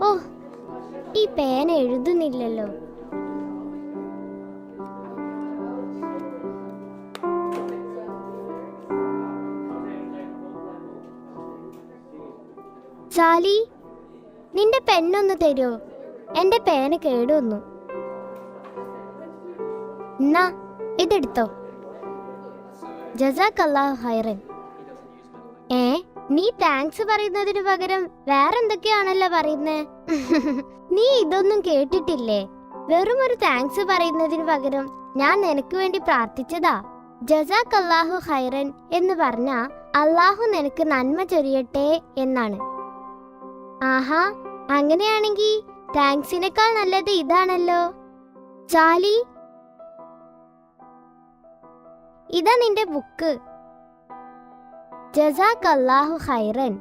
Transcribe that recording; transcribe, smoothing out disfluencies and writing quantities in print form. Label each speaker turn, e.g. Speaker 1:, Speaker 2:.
Speaker 1: ഓ, ഈ പേന എഴുതുന്നില്ലല്ലോ. ചാലി, നിന്റെ പെന്നൊന്ന് തരുമോ? എന്റെ പേന കേടുവന്നു. എന്നാ ഇതെടുത്തോ. ജസാക്കല്ലാഹു ഖൈറൻ. നീ താങ്ക്സ് പറയുന്നതിന് പകരം വേറെന്തൊക്കെയാണല്ലോ പറയുന്നേ. നീ ഇതൊന്നും കേട്ടിട്ടില്ലേ? വെറും ഒരു താങ്ക്സ് പറയുന്നതിന് പകരം ഞാൻ നിനക്ക് വേണ്ടി പ്രാർത്ഥിച്ചതാ. ജസാക്കല്ലാഹു ഖൈറൻ എന്ന് പറഞ്ഞാ അള്ളാഹു നിനക്ക് നന്മ ചൊരിയട്ടെ എന്നാണ്. ആഹാ, അങ്ങനെയാണെങ്കിൽ താങ്ക്സിനേക്കാൾ നല്ലത് ഇതാണല്ലോ. ചാലി, ഇതാ നിന്റെ ബുക്ക്. ജസാക്കല്ലാഹു ഖൈറൻ.